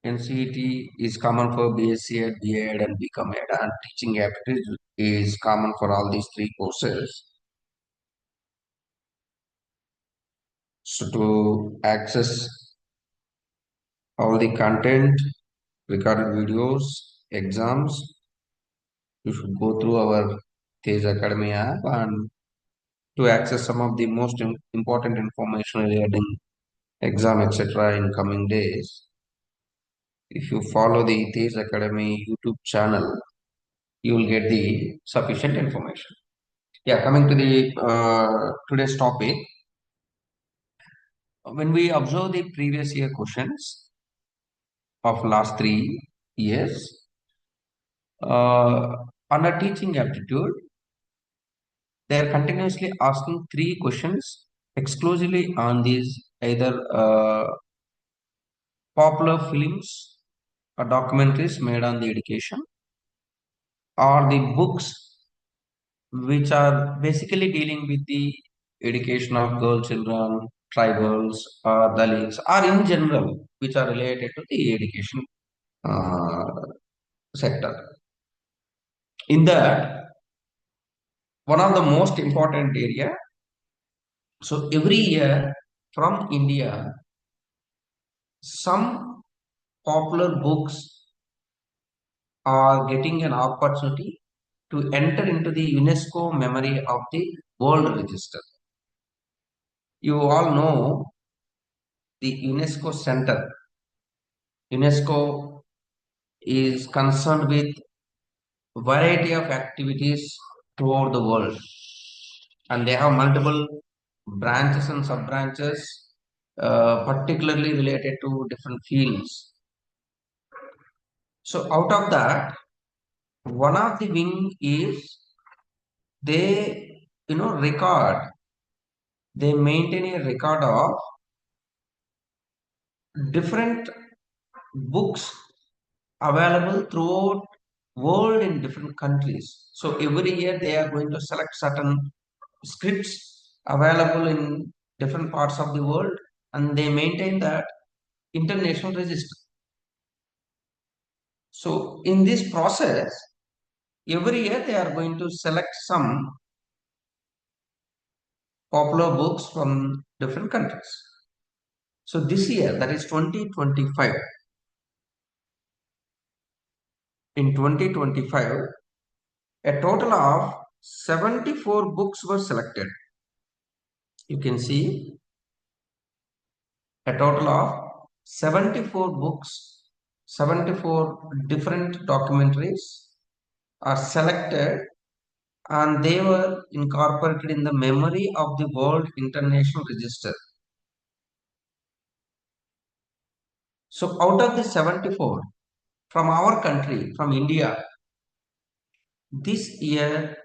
NCET is common for B.Sc.B.Ed, B.A.B.Ed and B.Com.Ed, and Teaching Aptitude is common for all these three courses. So to access all the content, recorded videos, exams, you should go through our Tej Academy app, and to access some of the most important information regarding exam, etc. in coming days, if you follow the Tej Academy YouTube channel, you will get the sufficient information. Yeah, coming to the today's topic, when we observe the previous year questions of last 3 years, under teaching aptitude, they are continuously asking three questions exclusively on these either popular films or documentaries made on the education, or the books which are basically dealing with the education of girl children, tribals, or Dalits, or in general, which are related to the education uh, sector. In that, one of the most important area, so every year from India, some popular books are getting an opportunity to enter into the UNESCO memory of the World Register. You all know the UNESCO Center. UNESCO is concerned with variety of activities throughout the world, and they have multiple branches and sub branches, particularly related to different fields. So out of that, one of the wing is they record, they maintain a record of different books available throughout world in different countries. So every year they are going to select certain scripts available in different parts of the world, and they maintain that international register. So in this process, every year they are going to select some popular books from different countries. So this year, that is 2025, in 2025, a total of 74 books were selected. You can see a total of 74 books, 74 different documentaries are selected, and they were incorporated in the memory of the World International Register. So out of the 74, from our country, from India, this year,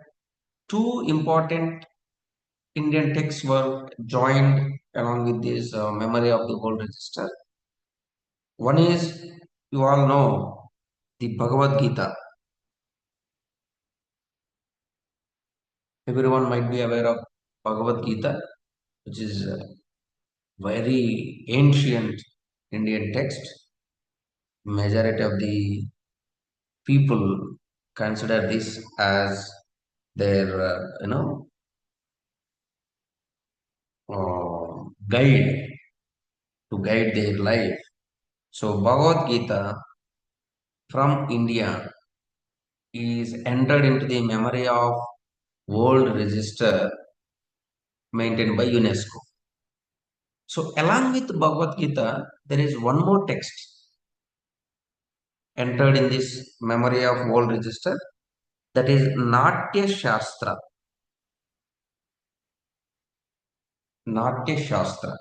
two important Indian texts were joined along with this memory of the World Register. One is, you all know, the Bhagavad Gita. Everyone might be aware of Bhagavad Gita, which is a very ancient Indian text. Majority of the people consider this as their, guide to guide their life. So Bhagavad Gita from India is entered into the memory of World Register maintained by UNESCO. So along with Bhagavad Gita, there is one more text entered in this memory of World Register, that is Natya Shastra. Natya Shastra.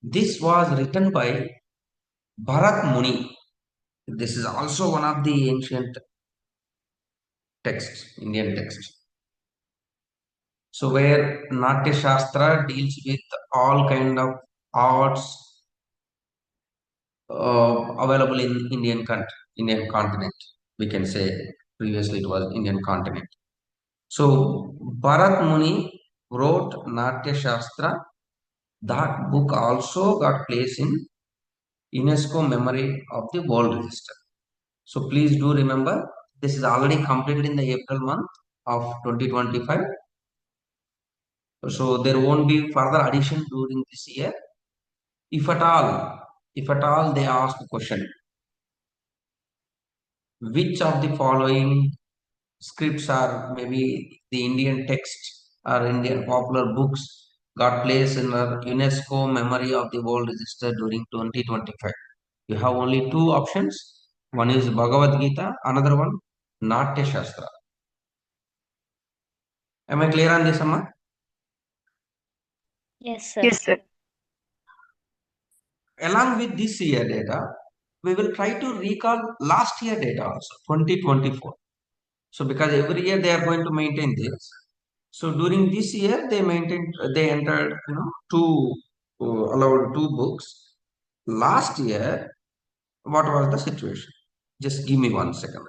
This was written by Bharat Muni. This is also one of the ancient texts, Indian texts. So where Natya Shastra deals with all kind of arts available in Indian continent. We can say previously it was Indian continent. So Bharat Muni wrote Natya Shastra. That book also got placed in UNESCO Memory of the World Register. So please do remember, this is already completed in the April month of 2025. So there won't be further addition during this year. If at all they ask a question, which of the following scripts are maybe the Indian text or Indian popular books got placed in the UNESCO Memory of the World Register during 2025? You have only two options. One is Bhagavad Gita, another one Natya Shastra. Am I clear on this, Amma? Yes, sir. Yes, sir. Along with this year data, we will try to recall last year data also, 2024. So because every year they are going to maintain this. So during this year they entered, allowed two books. Last year, what was the situation? Just give me 1 second.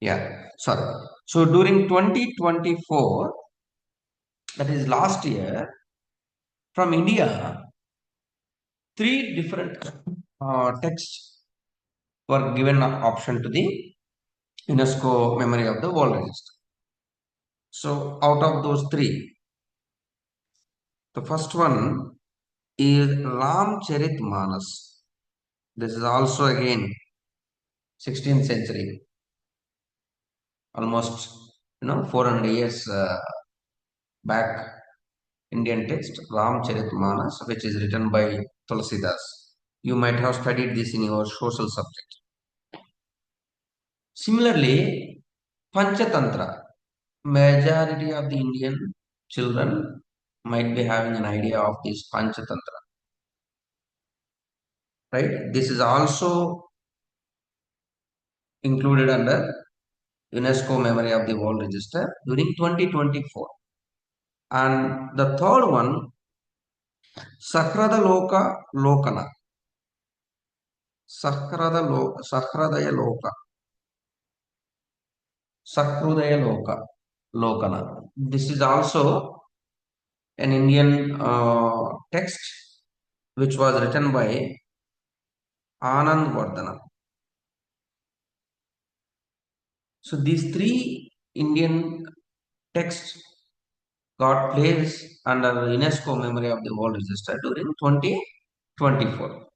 Yeah, sorry. So during 2024, that is last year, from India, three different texts were given an option to the UNESCO Memory of the World Register. So out of those three, the first one is Charit Manas. This is also again 16th century, almost 400 years back. Indian text Charit Manas, which is written by Tulsidas. You might have studied this in your social subject. Similarly, Panchatantra. Majority of the Indian children might be having an idea of this Panchatantra, right? This is also included under UNESCO Memory of the World Register during 2024. And the third one, Sakrada Loka Lokana. Sakradaya Loka. Sakrudaya Loka Lokana. This is also an Indian text which was written by Anand Vardhana. So these three Indian texts got placed under UNESCO Memory of the World Register during 2024.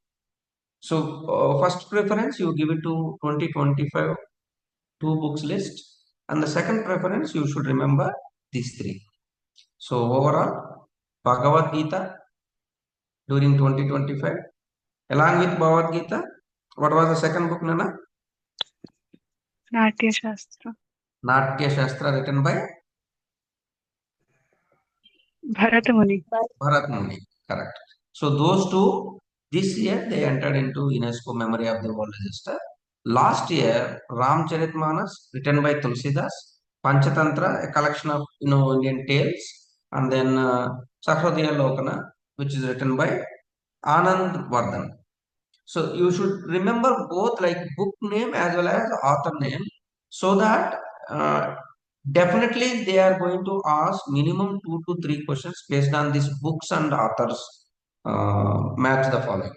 So first preference you give it to 2025 two books list, and the second preference you should remember these three. So overall, Bhagavad Gita during 2025, along with Bhagavad Gita, what was the second book, Nana? Natya Shastra. Natya Shastra written by Bharat Muni. Bharat Muni, correct. So those two This year they entered into UNESCO Memory of the World Register. Last year, Ramcharitmanas, written by Tulsidas, Panchatantra, a collection of Indian tales, and then Sahrodaya Lokana, which is written by Anand Vardhan. So you should remember both like book name as well as author name, so that uh, definitely they are going to ask minimum 2 to 3 questions based on these books and authors match the following.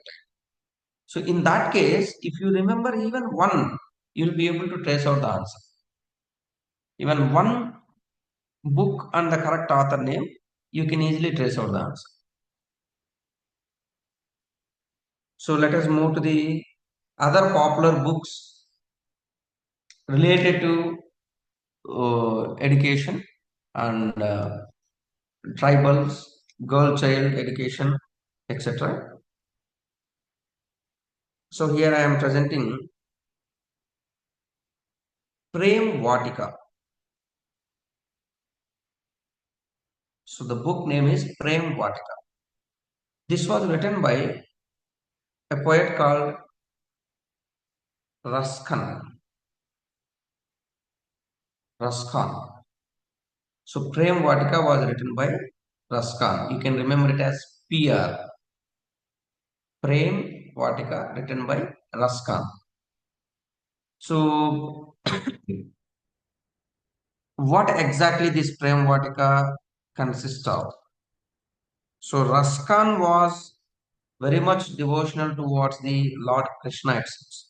So in that case, if you remember even one, you'll be able to trace out the answer. Even one book and the correct author name, you can easily trace out the answer. So let us move to the other popular books related to education and tribals, girl child education, etc. So here I am presenting Prem Vatika. So the book name is Prem Vatika. This was written by a poet called Ruskin. Ruskin. So Prem Vatika was written by Ruskin. You can remember it as PR. Prem Vatika written by Ruskin. So what exactly this Prem Vatika consists of? So Ruskin was very much devotional towards the Lord Krishna itself.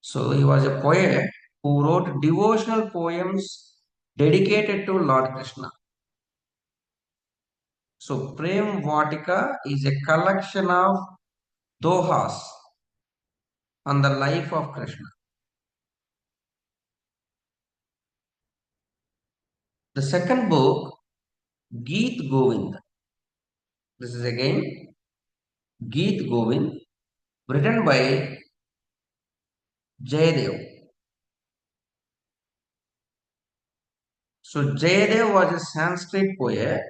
So he was a poet who wrote devotional poems dedicated to Lord Krishna. So Prem Vatika is a collection of dohas on the life of Krishna. The second book, Geet Govind. This is again Geet Govind, written by Jayadev. So Jayadev was a Sanskrit poet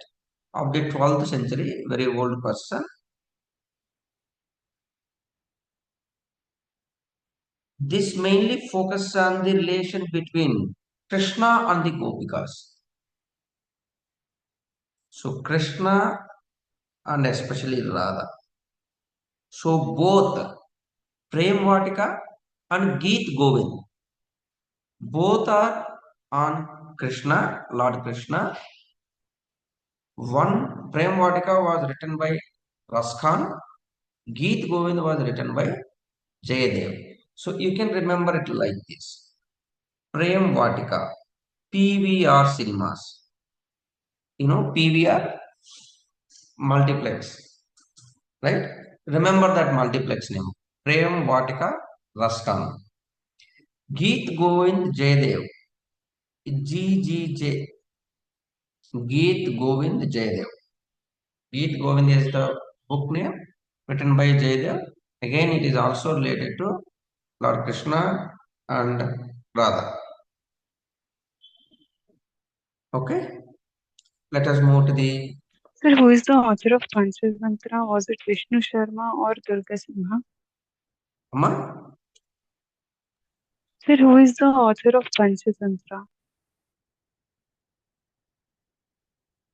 of the 12th century, very old person. This mainly focuses on the relation between Krishna and the Gopikas. So Krishna and especially Radha. So both Prem Vatika and Geet Govind, both are on Krishna, Lord Krishna. One Prem Vatika was written by Raskan, Geet Govind was written by Jayadev. So you can remember it like this. Prem Vatika, PVR cinemas. PVR multiplex, right? Remember that multiplex name. Prem Vatika Raskan. Geet Govind Jaydev. GGJ. Geet Govind Jaydev. Geet Govind is the book name written by Jaydev. Again, it is also related to Lord Krishna and Radha. Okay, let us move to the Sir, who is the author of Panchatantra? Was it Vishnu Sharma or Durga Simha? Amma, Sir, who is the author of Panchatantra?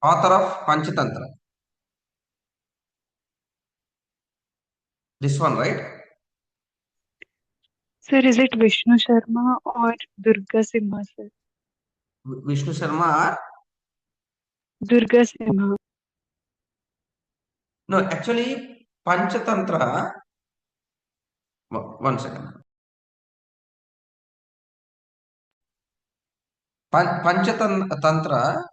author of Panchatantra. This one, right? Sir, is it Vishnu Sharma or Durga Simha, sir? Vishnu Sharma or Durga Simha. no, actually Panchatantra. One second. Panchatantra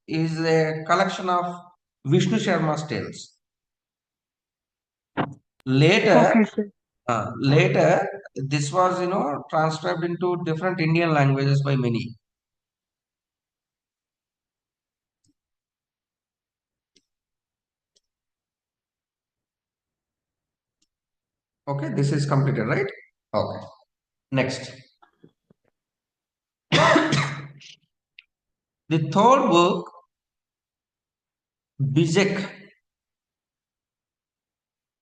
is a collection of Vishnu Sharma's tales. Later, Okay, sir. later, this was transcribed into different Indian languages by many. Okay, this is completed, right? Okay. Next, the third book, Bizek.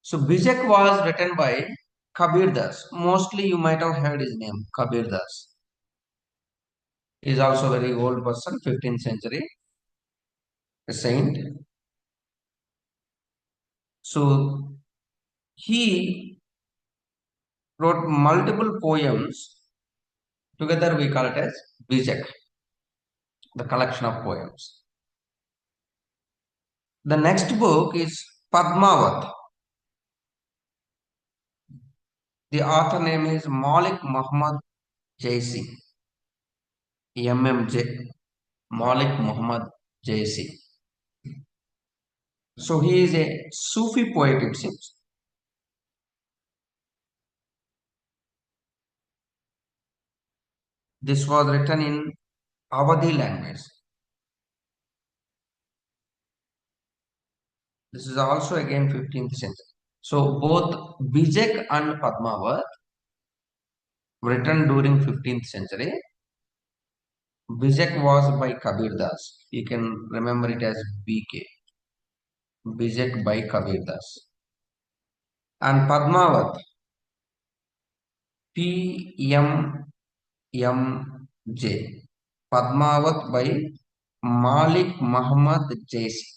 So Bijak was written by Kabir Das. Mostly you might have heard his name, Kabir Das. He is also a very old person, 15th century, a saint. So he wrote multiple poems. Together we call it as Bijak, the collection of poems. The next book is Padmavat. The author name is Malik Muhammad Jaisi, MMJ, Malik Muhammad Jaisi. So he is a Sufi poet, it seems. This was written in Awadhi language. This is also again 15th century. So both Bijak and Padmavat written during 15th century. Bijak was by Kabir Das. You can remember it as BK. Bijak by Kabir Das. And Padmavat, PMMJ. Padmavat by Malik Muhammad Jaisi.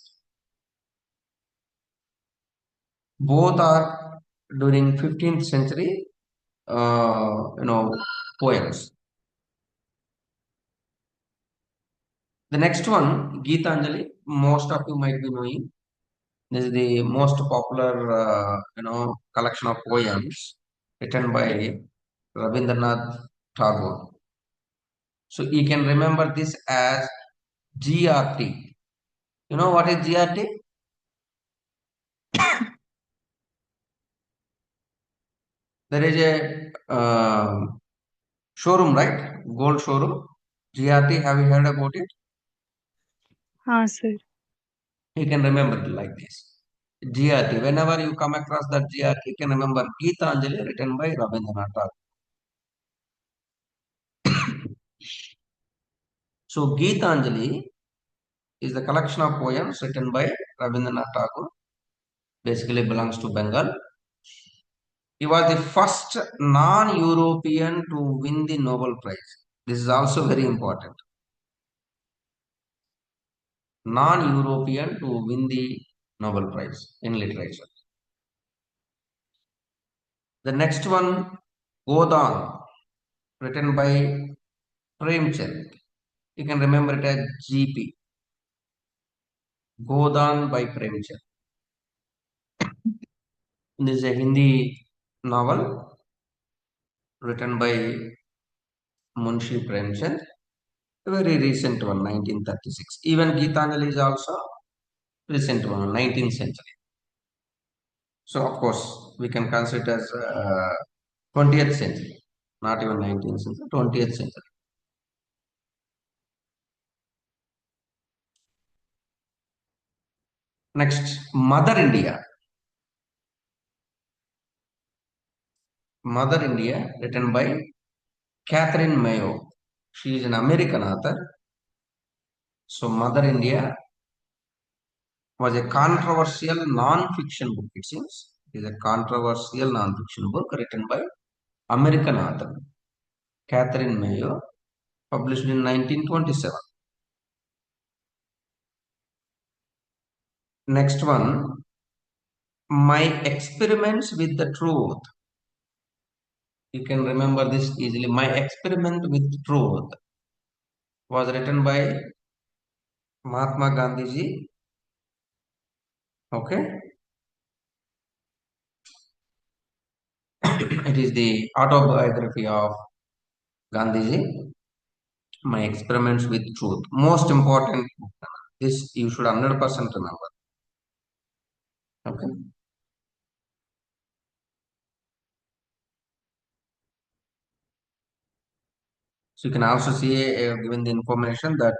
Both are during 15th century, poems. The next one, Geetanjali, most of you might be knowing. This is the most popular, collection of poems written by Rabindranath Tagore. So you can remember this as GRT. You know what is GRT? There is a showroom, right? Gold showroom. GRT, have you heard about it? हाँ sir. You can remember it like this. GRT. Whenever you come across that GRT, you can remember Geetanjali written by Rabindranath Tagore. So Geetanjali is the collection of poems written by Rabindranath Tagore. Basically belongs to Bengal. He was the first non-European to win the Nobel Prize. This is also very important. Non-European to win the Nobel Prize in literature. The next one, Godan, written by Premchand. You can remember it as GP. Godan by Premchand. This is a Hindi novel written by Munshi Premchand. A very recent one, 1936. Even Geetanjali is also recent one, 19th century. So of course we can consider it as 20th century, not even 19th century, 20th century. Next, Mother India. Mother India, written by Catherine Mayo. She is an American author. So Mother India was a controversial non-fiction book, it seems. It is a controversial non-fiction book written by American author Catherine Mayo, published in 1927. Next one, My Experiments with the Truth. You can remember this easily. My Experiment with Truth was written by Mahatma Gandhi ji. Okay. It is the autobiography of Gandhi ji. My Experiments with Truth. Most important book. This you should 100% remember. Okay. So you can also see given the information that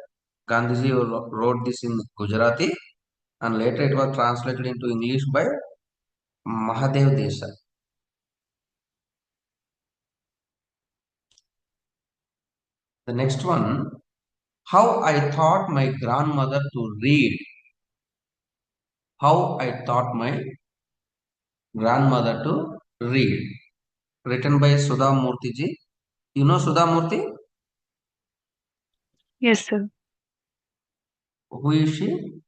Gandhiji wrote this in Gujarati and later it was translated into English by Mahadev Desai. The next one, How I Taught My Grandmother to Read. How I Taught My grandmother to read. Written by Sudha Murthy ji. You know Sudha Murthy? Yes, sir. Who is she?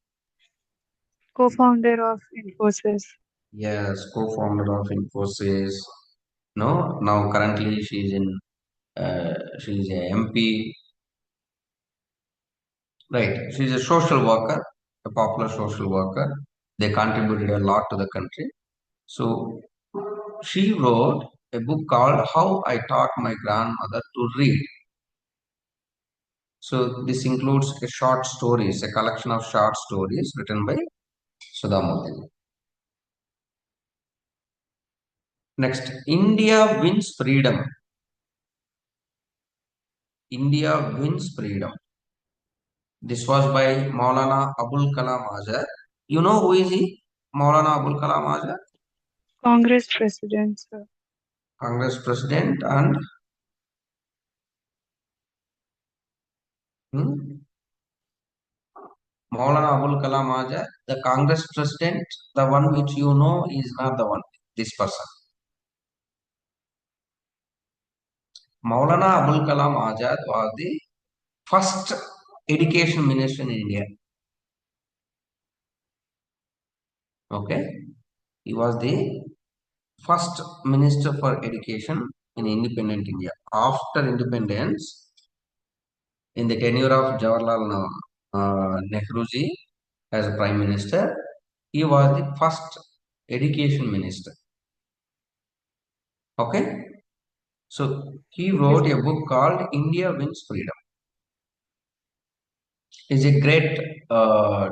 Co-founder of Infosys. Yes, co-founder of Infosys. No, now currently she's a MP. Right, she's a social worker, a popular social worker. They contributed a lot to the country. So she wrote a book called How I Taught My Grandmother to Read. So this includes a short stories, a collection of short stories written by Sudha Murthy. Next, India wins freedom. India wins freedom. This was by Maulana Abul Kalam Azad. You know who is he? Maulana Abul Kalam Azad, Congress president, sir. Congress president, and hmm, Maulana Abul Kalam Azad, the Congress president, the one which you know is not the one. This person, Maulana Abul Kalam Azad, was the first education minister in India. Okay, he was the first minister for education in independent India. After independence, in the tenure of Jawaharlal Nehruji as prime minister, he was the first education minister. Okay, so he Yes, wrote a sir. book called India Wins Freedom. He's a great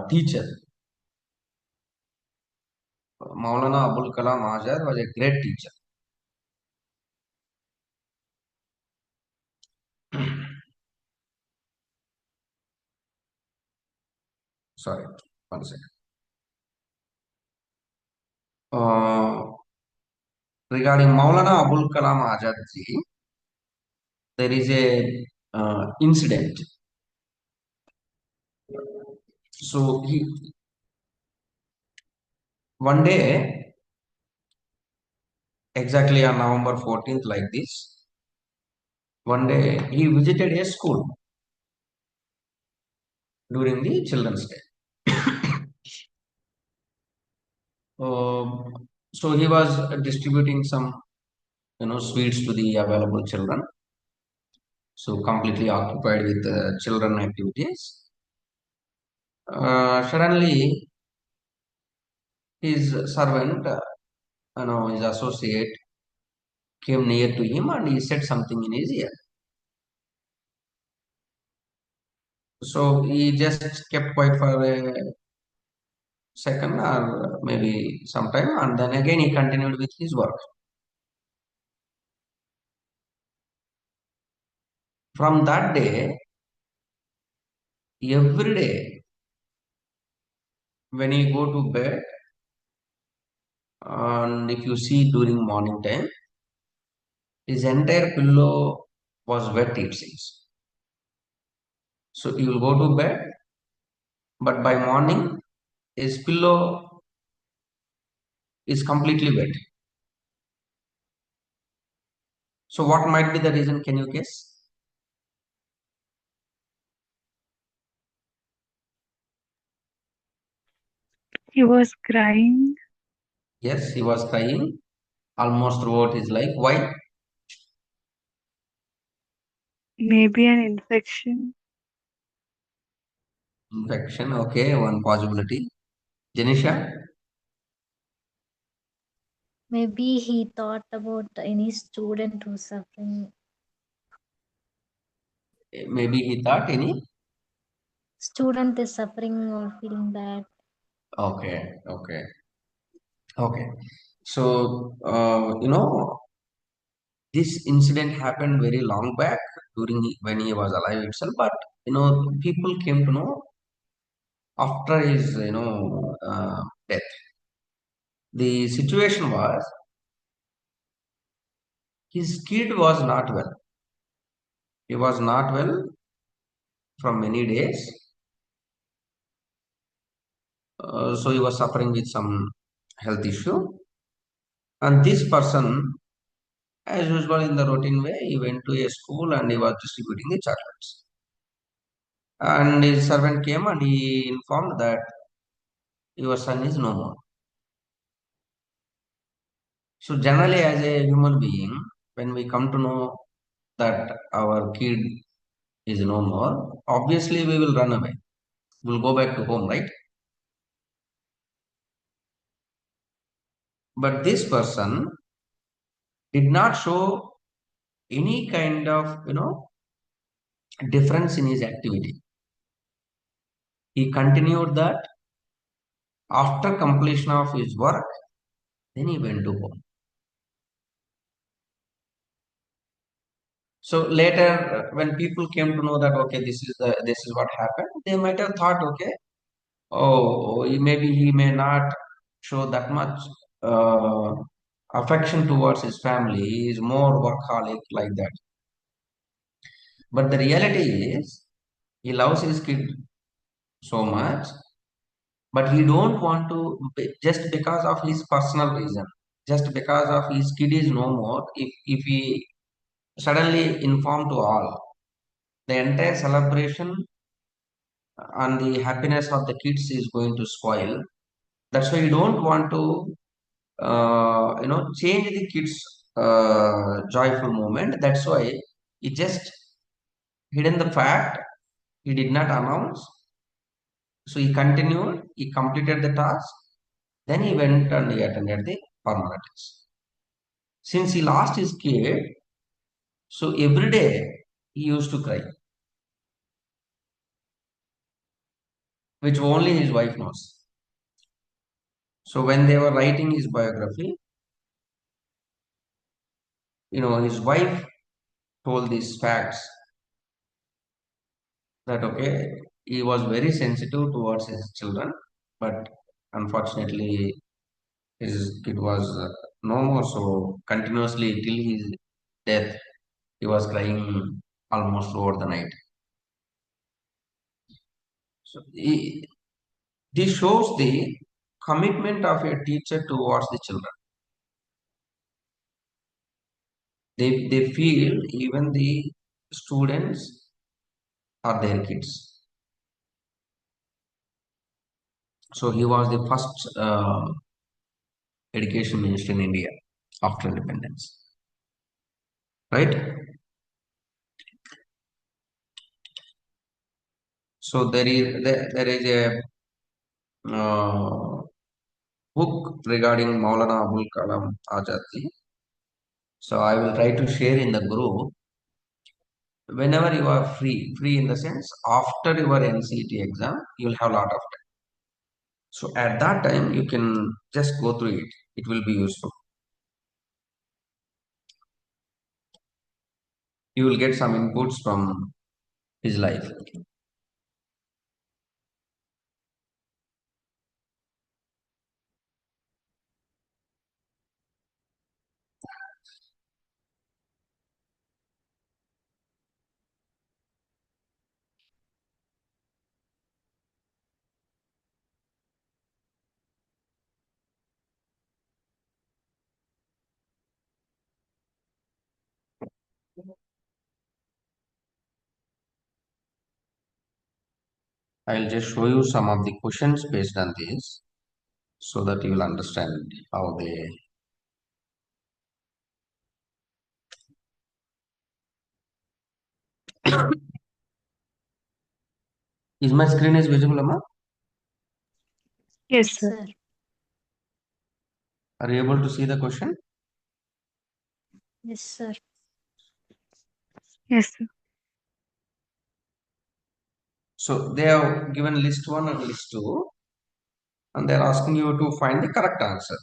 teacher. Maulana Abul Kalam Azad was a great teacher. Sorry, one second. Uh, Regarding Maulana Abul Kalam Azad ji, there is a incident. So he one day, exactly on November 14th, like this, one day he visited a school during the Children's Day. So he was distributing some, sweets to the available children. So completely occupied with children activities. Suddenly, his servant, his associate, came near to him and he said something in his ear. So he just kept quiet for a second or maybe some time, and then again he continued with his work. From that day, every day when he go to bed, and if you see during morning time, his entire pillow was wet, it seems. So he will go to bed, but by morning his pillow is completely wet. So what might be the reason? Can you guess? He was crying. Yes, he was crying almost throughout his life. Why? Maybe an infection. Infection. Okay, one possibility. Janisha, Maybe he thought about any student who's suffering. maybe he thought any. Student is suffering or feeling bad. Okay, okay, okay. So, this incident happened very long back when he was alive itself, but people came to know after his death. The situation was his kid was not well. He was not well from many days, so he was suffering with some health issue. And this person, as usual in the routine way, he went to a school and he was distributing the chocolates. And his servant came and he informed that your son is no more. So generally, as a human being, when we come to know that our kid is no more, obviously we will run away. We'll go back to home, right? But this person did not show any kind of, difference in his activity. He continued that after completion of his work, then he went to home. So later, when people came to know that okay, this is what happened, they might have thought, okay, oh, maybe he may not show that much uh, affection towards his family. He is more workaholic like that. But the reality is, he loves his kid so much, but he don't want to just because of his personal reason, just because of his kid is no more. If he suddenly inform to all, the entire celebration and the happiness of the kids is going to spoil. That's why you don't want to change the kids joyful moment. That's why he just hidden the fact, he did not announce. So he continued, he completed the task, then he went and he attended the formalities. Since he lost his kid, so every day he used to cry, which only his wife knows. So when they were writing his biography, his wife told these facts that okay, he was very sensitive towards his children, but unfortunately his kid was no more. So continuously till his death, he was crying almost over the night. So this shows the commitment of a teacher towards the children. They feel even the students are their kids. So he was the first education minister in India after independence, right? So there is a uh, book regarding Maulana Abul Kalam Azad ji. So I will try to share in the group whenever you are free in the sense after your NCET exam, you will have a lot of time. So at that time, you can just go through it. It will be useful. You will get some inputs from his life. I'll just show you some of the questions based on this so that you will understand how they. Is my screen is visible, Amma? Yes, Yes, sir. sir. Are you able to see the question? Yes, sir. Yes, sir. So they have given list one and list two, and they're asking you to find the correct answer.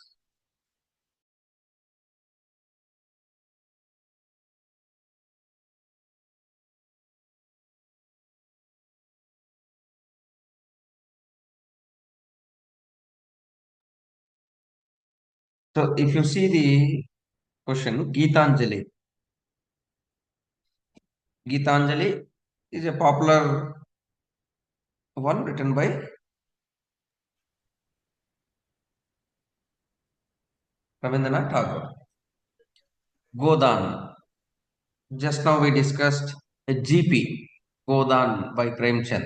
So if you see the question, Geetanjali is a popular one written by Rabindranath Tagore. Godan. Just now we discussed a GP, Godan by Premchand.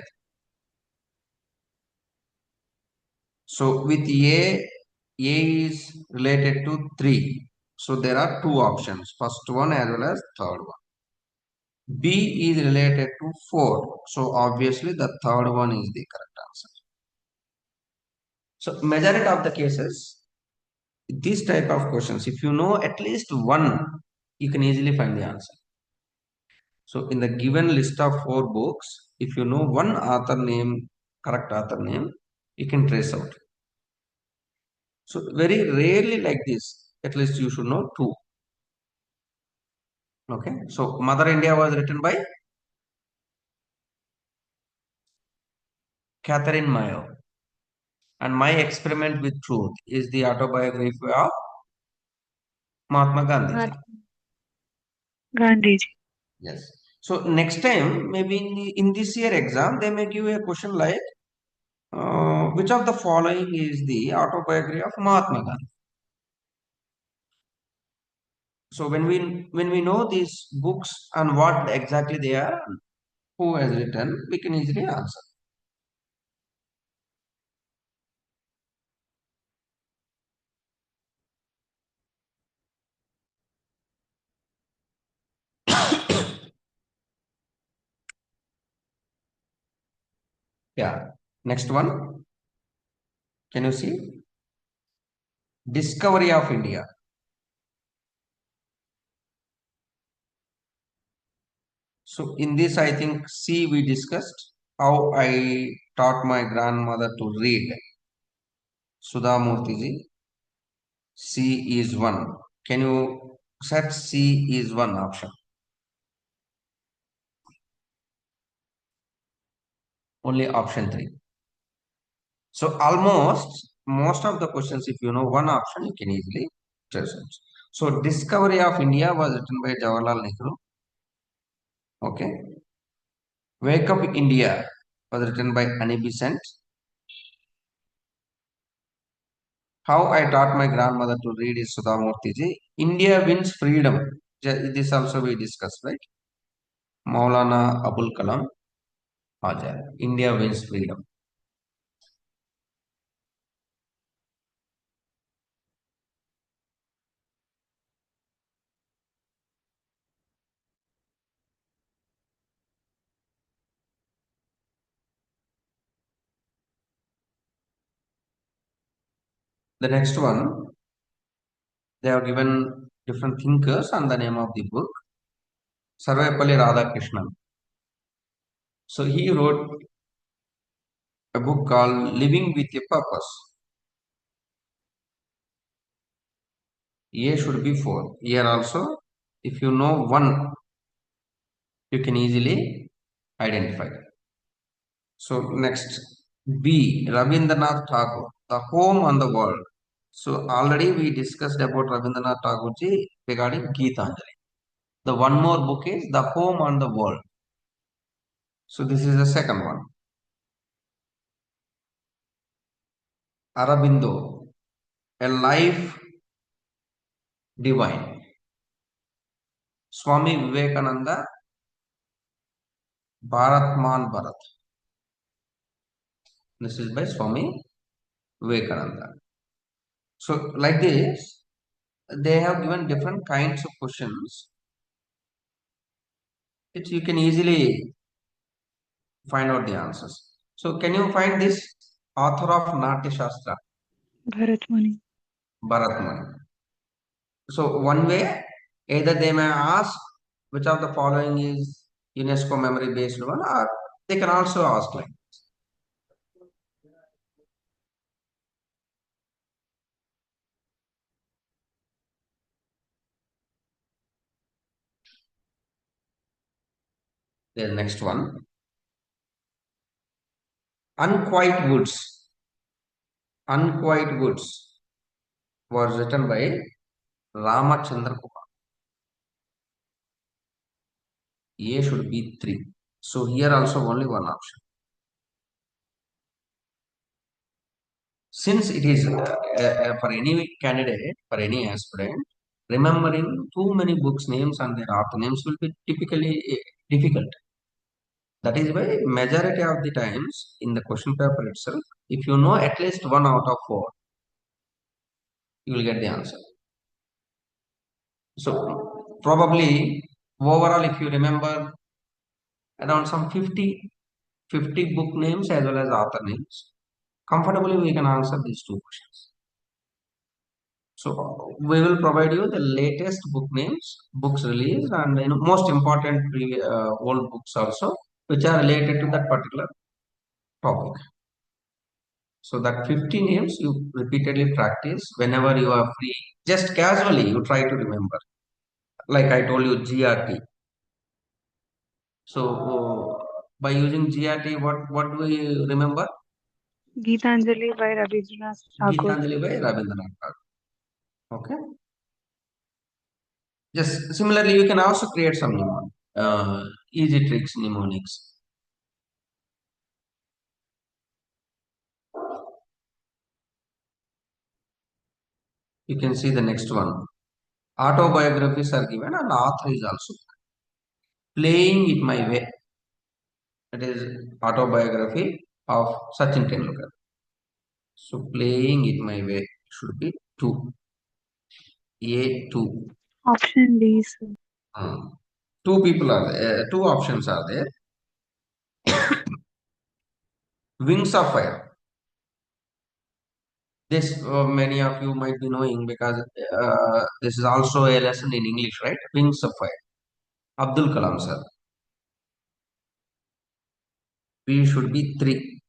So with A is related to 3. So there are two options, first one as well as third one. B is related to 4. So obviously the third one is the correct answer. So majority of the cases, this type of questions, if you know at least one, you can easily find the answer. So in the given list of 4 books, if you know one author name, correct author name, you can trace out. So very rarely like this, at least you should know 2. Okay. So Mother India was written by Catherine Mayo. And My Experiment with Truth is the autobiography of Mahatma Gandhi. Gandhiji. Yes. So next time, maybe in this year exam, they may give a question like, which of the following is the autobiography of Mahatma Gandhi? So when we know these books and what exactly they are, who has written, we can easily answer. Yeah. Next one. Can you see? Discovery of India. So in this, I think C we discussed how I taught my grandmother to read. Sudha Murthy. C is one. Can you set C is one option? Only option 3. So almost most of the questions, if you know one option, you can easily trace it. So Discovery of India was written by Jawaharlal Nehru. Okay. Wake Up India was written by Annie Besant. How I taught my grandmother to read is Sudha Murthy. India Wins Freedom. This also we discussed, right? Maulana Abul Kalam Azad. India Wins Freedom. The next one, they have given different thinkers and the name of the book. Sarvepalli Radhakrishnan. So he wrote a book called Living with a Purpose. A should be 4. Here also, if you know one, you can easily identify. So next, B. Rabindranath Tagore, The Home and the World. So already we discussed about Rabindranath Tagore ji regarding Geetanjali. The one more book is The Home and the World. So this is the second one. Arabindo, A Life Divine. Swami Vivekananda, Bharatman Bharat. This is by Swami Vivekananda. So like this, they have given different kinds of questions which you can easily find out the answers. So can you find this author of Natya Shastra? Bharatmani. Bharatman. So one way, either they may ask which of the following is UNESCO memory based one, or they can also ask like the next one. Unquiet Woods. Unquiet Woods was written by Ramachandra Kumar. A should be 3. So here also only one option. since it is for any candidate, for any aspirant, remembering too many books names and their author names will be typically difficult. That is why majority of the times in the question paper itself, if you know at least one out of four, you will get the answer. So probably overall, if you remember around some 50 book names as well as author names, comfortably we can answer these two questions. So we will provide you the latest book names, books released, and most important old books also, which are related to that particular topic. So that 50 names you repeatedly practice whenever you are free. Just casually you try to remember. Like I told you, GRT. So by using GRT, what do we remember? Geetanjali by Rabindranath Tagore. Geetanjali by Rabindranath Tagore. Okay. Just similarly, you can also create some easy tricks mnemonics. You can see the next one. Autobiographies are given and author is also playing it my way. That is autobiography of Sachin Tendulkar. So playing it my way should be two. A2. Option D, sir. Two people are there. Two options are there. Wings of Fire. This many of you might be knowing because this is also a lesson in English, right? Wings of Fire. Abdul Kalam sir. B should be 3.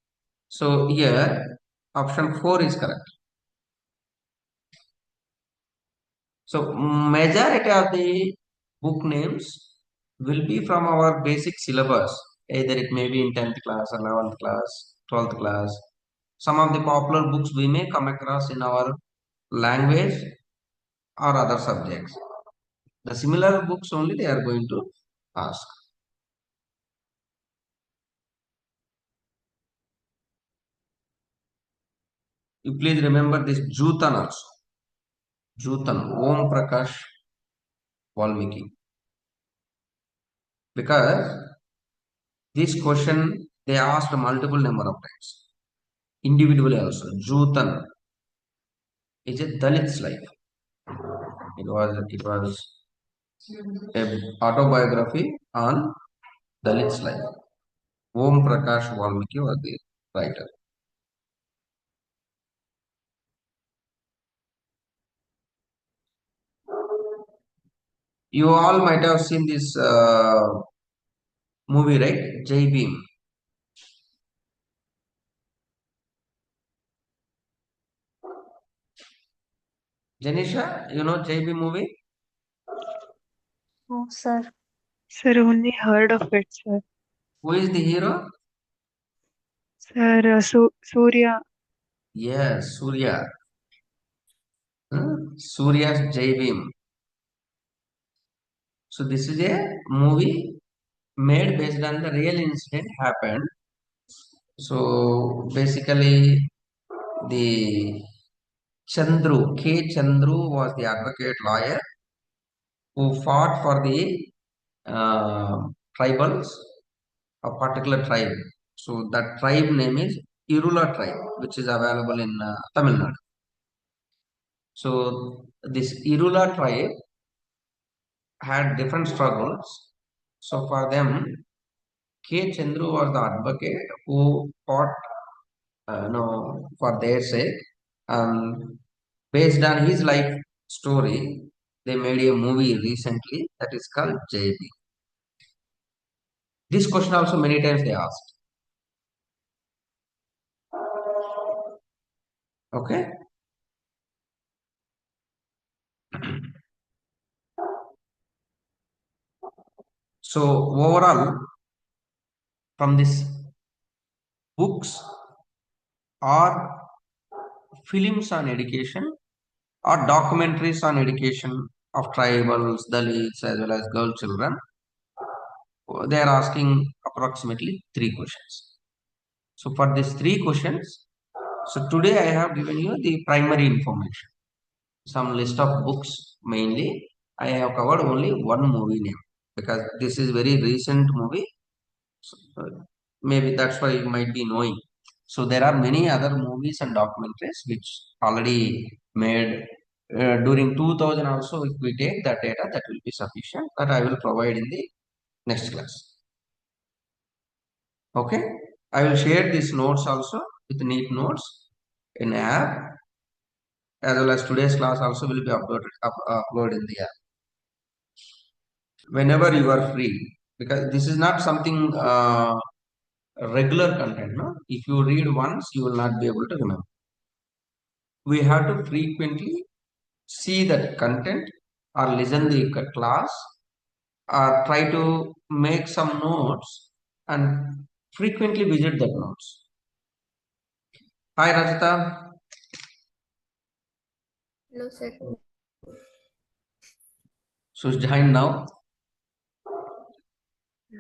So here option 4 is correct. So majority of the book names will be from our basic syllabus. Either it may be in 10th class, 11th class, 12th class. Some of the popular books we may come across in our language or other subjects. The similar books only they are going to ask. You please remember this Jutan also. Jutan, Om Prakash Valmiki. Because this question they asked multiple number of times. Individually also. Jutan is a Dalit's life. It was a autobiography on Dalit's life. Om Prakash Valmiki was the writer. You all might have seen this movie, right? Jai Bhim. Janisha, you know Jai Bhim movie? Oh, sir. Sir, only heard of it, sir. Who is the hero? Sir, Surya. Yes, Surya. Surya's Jai Bhim. So this is a movie made based on the real incident happened. So basically, the Chandru, K. Chandru was the advocate lawyer who fought for the tribals, a particular tribe. So that tribe name is Irula tribe, which is available in Tamil Nadu. So this Irula tribe had different struggles. So for them, K. Chandru was the advocate who fought for their sake. Based on his life story, they made a movie recently that is called JB. This question also many times they asked. Okay. So overall, from this books or films on education or documentaries on education of tribals, Dalits, as well as girl children, they are asking approximately 3 questions. So for these 3 questions, So today I have given you the primary information, some list of books mainly. I have covered only one movie name because this is very recent movie. So, maybe that's why you might be knowing. So there are many other movies and documentaries which already made during 2000 also. If we take that data, that will be sufficient. That I will provide in the next class. Okay, I will share these notes also with neat notes in app, as well as today's class also will be uploaded in the app whenever you are free, because this is not something regular content. No, if you read once, you will not be able to remember. We have to frequently see that content or listen the class or try to make some notes and frequently visit that notes. Hi Rajita. Hello, sir. So join now.